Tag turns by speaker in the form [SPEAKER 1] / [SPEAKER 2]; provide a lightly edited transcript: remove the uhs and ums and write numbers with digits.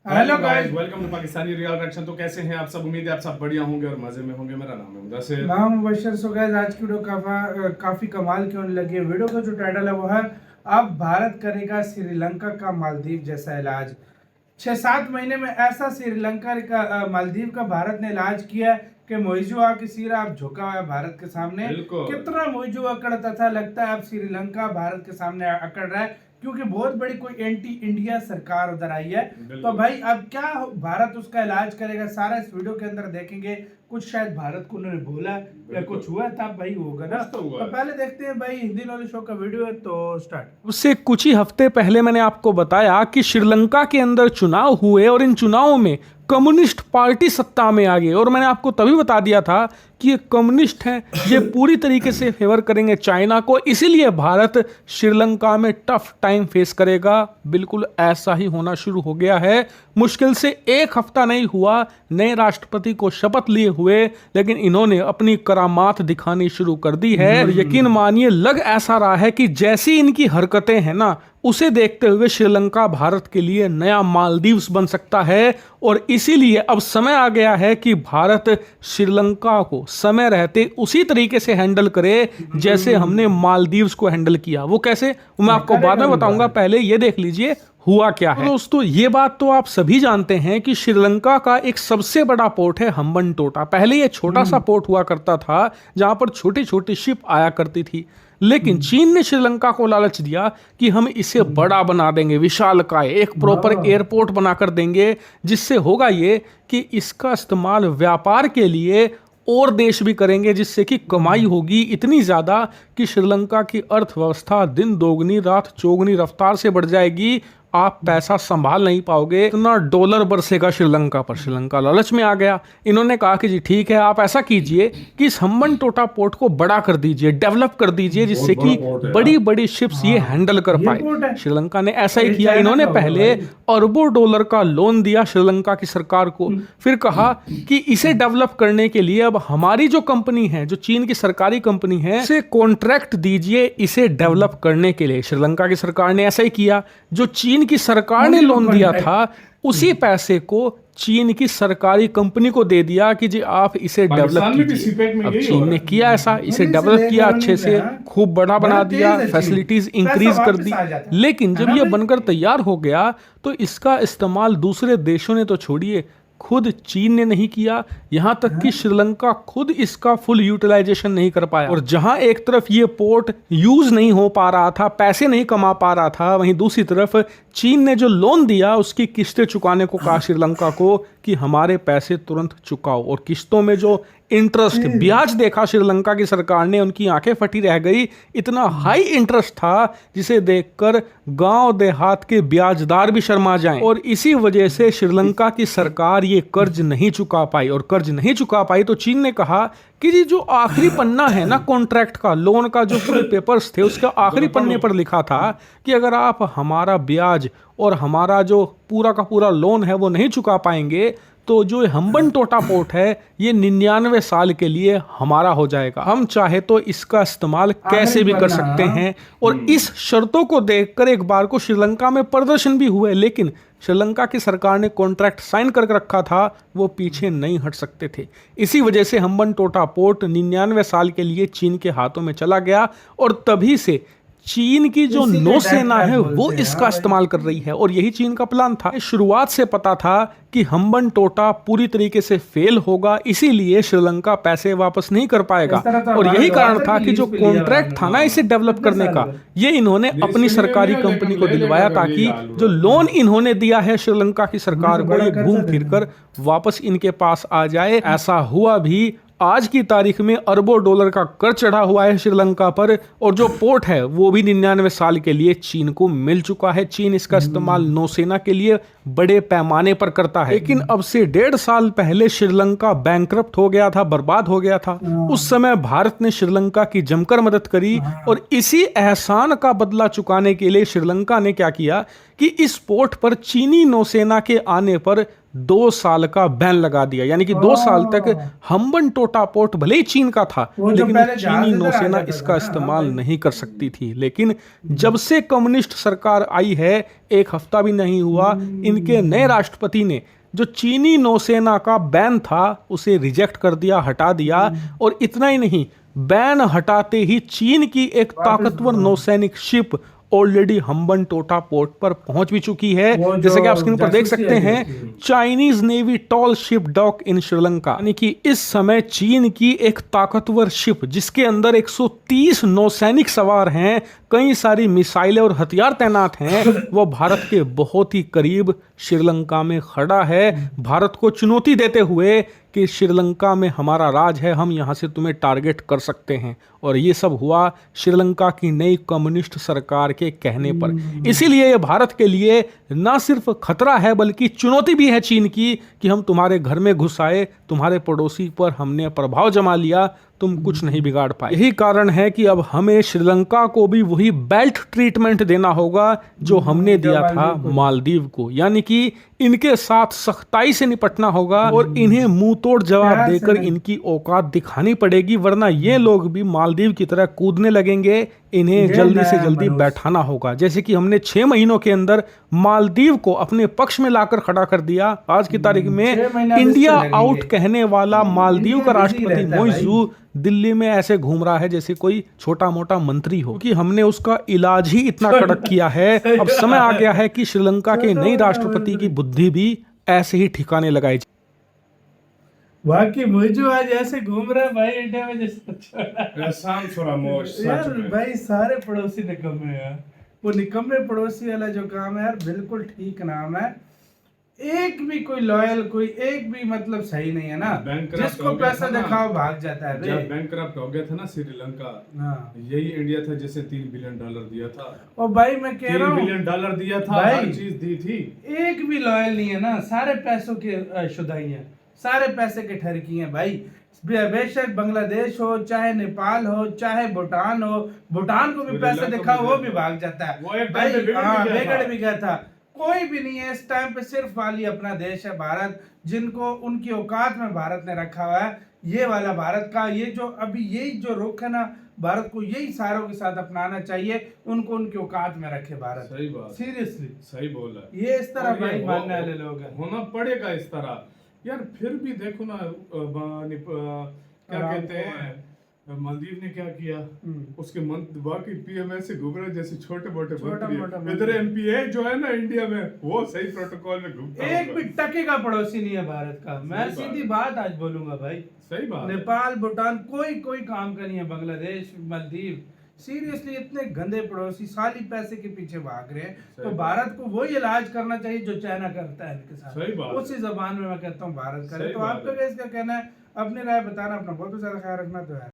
[SPEAKER 1] Hello guys, welcome to Pakistani real reaction. तो कैसे हैं आप सब? उम्मीद है आप सब बढ़िया होंगे और मजे में होंगे। मेरा नाम है मुदस्सिर।
[SPEAKER 2] नाम मुबशर। सो गाइस, आज की वीडियो काफी कमाल की होने लगी है। वीडियो का जो टाइटल है वो है अब भारत करेगा श्रीलंका का मालदीव जैसा इलाज। 6-7 महीने में ऐसा श्रीलंका का मालदीव का भारत ने इलाज किया कि मोइजू आके सिरा अब झुका हुआ है भारत के सामने। कितना मोइजू अकड़ता था, लगता है अब श्रीलंका भारत के सामने अकड़ रहा है, क्योंकि बहुत बड़ी कोई एंटी इंडिया सरकार उधर आई है। तो भाई अब क्या भारत उसका इलाज करेगा, सारा इस वीडियो के अंदर देखेंगे। कुछ शायद भारत को उन्होंने बोला या कुछ हुआ था, भाई होगा ना। तो पहले देखते हैं भाई, हिंदी नॉलेज शो का वीडियो है तो स्टार्ट।
[SPEAKER 3] उससे कुछ ही हफ्ते पहले मैंने आपको बताया कि श्रीलंका के अंदर चुनाव हुए और इन चुनावों में कम्युनिस्ट पार्टी सत्ता में आ गई। और मैंने आपको तभी बता दिया था कि ये कम्युनिस्ट हैं, ये पूरी तरीके से फेवर करेंगे चाइना को, इसीलिए भारत श्रीलंका में टफ टाइम फेस करेगा। बिल्कुल ऐसा ही होना शुरू हो गया है। मुश्किल से 1 हफ्ता नहीं हुआ नए राष्ट्रपति को शपथ लिए हुए, लेकिन इन्होंने अपनी करामात दिखानी शुरू कर दी है। और यकीन मानिए, लग ऐसा रहा है कि जैसी इनकी हरकतें हैं ना, उसे देखते हुए श्रीलंका भारत के लिए नया मालदीव्स बन सकता है। और इसीलिए अब समय आ गया है कि भारत श्रीलंका को समय रहते उसी तरीके से हैंडल करे जैसे हमने मालदीव्स को हैंडल किया। वो कैसे, वो मैं आपको बाद में बताऊंगा, पहले ये देख लीजिए हुआ क्या है। दोस्तों, ये बात तो आप सभी जानते हैं कि श्रीलंका का एक सबसे बड़ा पोर्ट है हम्बनटोटा। पहले ये छोटा सा पोर्ट हुआ करता था जहां पर छोटी छोटी शिप आया करती थी, लेकिन चीन ने श्रीलंका को लालच दिया कि हम इसे बड़ा बना देंगे, विशालकाय, एक प्रॉपर एयरपोर्ट बनाकर देंगे, जिससे होगा ये कि इसका इस्तेमाल व्यापार के लिए और देश भी करेंगे, जिससे कि कमाई होगी इतनी ज़्यादा कि श्रीलंका की अर्थव्यवस्था दिन दोगुनी रात चौगुनी रफ्तार से बढ़ जाएगी। आप पैसा संभाल नहीं पाओगे, इतना डॉलर बरसेगा श्रीलंका पर। श्रीलंका लालच में आ गया। इन्होंने कहा कि जी ठीक है, आप ऐसा कीजिए कि इस हम्बनटोटा पोर्ट को बड़ा कर दीजिए, डेवलप कर दीजिए, जिससे कि बड़ी बड़ी शिप्स ये हैंडल कर पाए। श्रीलंका ने ऐसा ही किया। इन्होंने पहले अरबों डॉलर का लोन दिया श्रीलंका की सरकार को, फिर कहा कि इसे डेवलप करने के लिए अब हमारी जो कंपनी है, जो चीन की सरकारी कंपनी है, उसे कॉन्ट्रैक्ट दीजिए इसे डेवलप करने के लिए। श्रीलंका की सरकार ने ऐसा ही किया। जो चीन की सरकार ने लोन दिया था, उसी पैसे को चीन की सरकारी कंपनी को दे दिया कि जी आप इसे डेवलप कीजिए। अब चीन ने किया ऐसा, इसे डेवलप किया अच्छे से, खूब बड़ा बना दिया, फैसिलिटीज इंक्रीज कर दी। लेकिन जब ये बनकर तैयार हो गया तो इसका इस्तेमाल दूसरे देशों ने तो छोड़िए, खुद चीन ने नहीं किया। यहां तक कि श्रीलंका खुद इसका फुल यूटिलाइजेशन नहीं कर पाया। और जहां एक तरफ ये पोर्ट यूज नहीं हो पा रहा था, पैसे नहीं कमा पा रहा था, वहीं दूसरी तरफ चीन ने जो लोन दिया उसकी किस्तें चुकाने को कहा श्रीलंका को कि हमारे पैसे तुरंत चुकाओ। और किस्तों में जो इंटरेस्ट, ब्याज देखा श्रीलंका की सरकार ने, उनकी आंखें फटी रह गई। इतना हाई इंटरेस्ट था जिसे देखकर गांव देहात के ब्याजदार भी शर्मा जाएं। और इसी वजह से श्रीलंका की सरकार ये कर्ज नहीं चुका पाई। और कर्ज नहीं चुका पाई तो चीन ने कहा कि जी जो आखिरी पन्ना है ना कॉन्ट्रैक्ट का, लोन का जो पूरे पेपर्स थे, उसका आखिरी पन्ने पर लिखा था कि अगर आप हमारा ब्याज और हमारा जो पूरा का पूरा लोन है वो नहीं चुका पाएंगे तो जो हम्बनटोटा पोर्ट है ये 99 साल के लिए हमारा हो जाएगा। हम चाहे तो इसका इस्तेमाल कैसे भी कर सकते हैं। और इस शर्तों को देखकर एक बार को श्रीलंका में प्रदर्शन भी हुए, लेकिन श्रीलंका की सरकार ने कॉन्ट्रैक्ट साइन करके रखा था, वो पीछे नहीं हट सकते थे। इसी वजह से हम्बनटोटा पोर्ट 99 साल के लिए चीन के हाथों में चला गया। और तभी से चीन की जो नौसेना है वो इसका इस्तेमाल कर रही है। और यही चीन का प्लान था। शुरुआत से पता था कि हम्बनटोटा पूरी तरीके से फेल होगा, इसीलिए श्रीलंका पैसे वापस नहीं कर पाएगा। और यही कारण था कि जो कॉन्ट्रैक्ट था ना इसे डेवलप करने का, ये इन्होंने अपनी सरकारी कंपनी को दिलवाया, ताकि जो लोन इन्होंने दिया है श्रीलंका की सरकार को, ये घूम फिर कर वापस इनके पास आ जाए। ऐसा हुआ भी। आज की तारीख में अरबों डॉलर का कर चढ़ा हुआ है श्रीलंका पर। और जो पोर्ट है वो भी 99 साल के लिए चीन को मिल चुका है। चीन इसका इस्तेमाल नौसेना के लिए बड़े पैमाने पर करता है। लेकिन अब से 1.5 साल पहले श्रीलंका बैंकरप्ट हो गया था, बर्बाद हो गया था। उस समय भारत ने श्रीलंका की जमकर मदद करी। और इसी एहसान का बदला चुकाने के लिए श्रीलंका ने क्या किया कि इस पोर्ट पर चीनी नौसेना के आने पर 2 साल का बैन लगा दिया, यानी कि 2 साल तक हम्बन टोटा पोर्ट भले ही चीन का था,
[SPEAKER 2] वो जो
[SPEAKER 3] लेकिन
[SPEAKER 2] पहले
[SPEAKER 3] चीनी
[SPEAKER 2] जहाज इधर आ
[SPEAKER 3] नौसेना
[SPEAKER 2] जाता
[SPEAKER 3] इसका
[SPEAKER 2] था ना,
[SPEAKER 3] इस्तेमाल
[SPEAKER 2] भाई।
[SPEAKER 3] नहीं कर सकती थी। लेकिन जब से कम्युनिस्ट सरकार आई है, 1 हफ्ता भी नहीं हुआ, इनके नए राष्ट्रपति ने जो चीनी नौसेना का बैन था उसे रिजेक्ट कर दिया, हटा दिया। और इतना ही नहीं, बैन हटाते ही चीन की एक ताकतवर नौसैनिक शिप ऑलरेडी हम्बन टोटा पोर्ट पर पहुंच भी चुकी है,
[SPEAKER 2] वो जो
[SPEAKER 3] जैसे कि आप स्क्रीन पर देख
[SPEAKER 2] जासूसी
[SPEAKER 3] सकते
[SPEAKER 2] है
[SPEAKER 3] हैं,
[SPEAKER 2] जो थी।
[SPEAKER 3] Chinese navy tall ship dock in Sri Lanka. यानी कि इस समय चीन की एक ताकतवर शिप जिसके अंदर 130 नौसैनिक सवार हैं, कई सारी मिसाइलें और हथियार तैनात हैं, वो भारत के बहुत ही करीब श्रीलंका में खड़ा है, भारत को चुनौती देते हुए कि श्रीलंका में हमारा राज है, हम यहाँ से तुम्हें टारगेट कर सकते हैं। और ये सब हुआ श्रीलंका की नई कम्युनिस्ट सरकार के कहने पर। इसीलिए ये भारत के लिए ना सिर्फ खतरा है बल्कि चुनौती भी है चीन की, कि हम तुम्हारे घर में घुस आए, तुम्हारे पड़ोसी पर हमने प्रभाव जमा लिया, तुम कुछ नहीं बिगाड़ पाए। यही कारण है कि अब हमें श्रीलंका को भी वही बेल्ट ट्रीटमेंट देना होगा जो हमने दिया था मालदीव को, यानी कि इनके साथ सख्ताई से निपटना होगा और इन्हें मुंह तोड़ जवाब
[SPEAKER 2] प्यार से
[SPEAKER 3] देकर
[SPEAKER 2] नहीं।
[SPEAKER 3] इनकी औकात दिखानी पड़ेगी, वरना ये लोग भी मालदीव की तरह कूदने लगेंगे। इन्हें
[SPEAKER 2] ये
[SPEAKER 3] जल्दी से
[SPEAKER 2] नया
[SPEAKER 3] जल्दी
[SPEAKER 2] मनोज।
[SPEAKER 3] बैठाना होगा, जैसे कि हमने 6 महीनों के अंदर मालदीव को अपने पक्ष में लाकर खड़ा कर दिया। आज की तारीख
[SPEAKER 2] 6
[SPEAKER 3] में
[SPEAKER 2] महीना भी
[SPEAKER 3] इंडिया
[SPEAKER 2] इसको लगेंगे।
[SPEAKER 3] आउट कहने वाला मालदीव का
[SPEAKER 2] इंडिया बिजी
[SPEAKER 3] राष्ट्रपति
[SPEAKER 2] रहता है भाई।
[SPEAKER 3] मोइजू दिल्ली में ऐसे घूम रहा है जैसे कोई छोटा मोटा मंत्री हो, क्योंकि हमने उसका इलाज ही इतना कड़क किया है। अब समय आ गया है कि श्रीलंका के नई राष्ट्रपति की बुद्धि भी ऐसे ही ठिकाने लगाई जाए।
[SPEAKER 2] वाकई मुझे आज ऐसे घूम रहा है भाई इंडिया में जैसे अच्छा।
[SPEAKER 1] एहसान फरामोश, सच
[SPEAKER 2] यार
[SPEAKER 1] में।
[SPEAKER 2] भाई सारे पड़ोसी निकम्मे हैं यार। वो निकम्मे पड़ोसी वाला जो काम है यार बिल्कुल ठीक नाम है। एक भी कोई लॉयल, कोई एक भी मतलब सही नहीं है ना।
[SPEAKER 1] Bankrupt
[SPEAKER 2] जिसको
[SPEAKER 1] हो गया
[SPEAKER 2] पैसा
[SPEAKER 1] था ना।
[SPEAKER 2] दिखाओ भाग जाता है
[SPEAKER 1] जब
[SPEAKER 2] बे।
[SPEAKER 1] बैंकरप्ट हो गया था ना श्रीलंका,
[SPEAKER 2] हाँ।
[SPEAKER 1] यही इंडिया था जिसे $3 बिलियन दिया था।
[SPEAKER 2] और भाई मैं कह रहा
[SPEAKER 1] $3
[SPEAKER 2] हूँ
[SPEAKER 1] बिलियन दिया था,
[SPEAKER 2] भाई,
[SPEAKER 1] हर चीज दी थी।
[SPEAKER 2] एक भी लॉयल नहीं है ना, सारे पैसों के शुदाई हैं, सारे पैसे के ठरकी हैं भाई। बेशक बांग्लादेश हो, चाहे नेपाल हो, चाहे भूटान हो, भूटान को भी पैसा
[SPEAKER 1] श्रीलंका
[SPEAKER 2] दिखाओ
[SPEAKER 1] भी
[SPEAKER 2] वो
[SPEAKER 1] दे
[SPEAKER 2] भी
[SPEAKER 1] दो।
[SPEAKER 2] भाग जाता है
[SPEAKER 1] वो एक
[SPEAKER 2] भाई।
[SPEAKER 1] टाइम पे बिगड़ भी
[SPEAKER 2] हाँ,
[SPEAKER 1] गया
[SPEAKER 2] बिगड़
[SPEAKER 1] था।
[SPEAKER 2] भी गया था। कोई भी नहीं है इस टाइम पे, सिर्फ वाली अपना देश है भारत, जिनको उनकी औकात में भारत ने रखा हुआ है। ये वाला भारत का ये जो अभी यही जो रुख है ना, भारत को यही सारों के साथ अपनाना चाहिए, उनको उनकी औकात में रखे भारत।
[SPEAKER 1] सही बात,
[SPEAKER 2] सीरियसली
[SPEAKER 1] सही बोला।
[SPEAKER 2] ये इस तरह
[SPEAKER 1] और ये
[SPEAKER 2] भाई मानने वाले लोग हैं।
[SPEAKER 1] होना पड़ेगा इस तरह यार। फिर भी देखो ना, क्या
[SPEAKER 2] आराम
[SPEAKER 1] कहते हैं, मालदीव ने क्या किया, उसके बाकी पीएमएस से घूम रहे जैसे छोटे मोटे मंत्री। इधर एमपी है जो है ना इंडिया में, वो सही प्रोटोकॉल में घूमता
[SPEAKER 2] एक भी टके का पड़ोसी नहीं है भारत का। मैं
[SPEAKER 1] सही बात
[SPEAKER 2] सीधी
[SPEAKER 1] है।
[SPEAKER 2] बात आज बोलूंगा भाई।
[SPEAKER 1] सही बात है।
[SPEAKER 2] नेपाल, भूटान कोई काम का नहीं है। बांग्लादेश, मालदीव, सीरियसली इतने गंदे पड़ोसी साली पैसे के पीछे भाग रहे हैं। तो भारत को वही इलाज करना चाहिए जो चाइना करता है इनके साथ।
[SPEAKER 1] सही बात
[SPEAKER 2] उसी जबान में मैं कहता हूँ भारत करे।
[SPEAKER 1] सही
[SPEAKER 2] तो
[SPEAKER 1] बात
[SPEAKER 2] आपका क्या इसका कहना है? अपनी राय बताना, अपना बहुत ज्यादा ख्याल रखना तो है।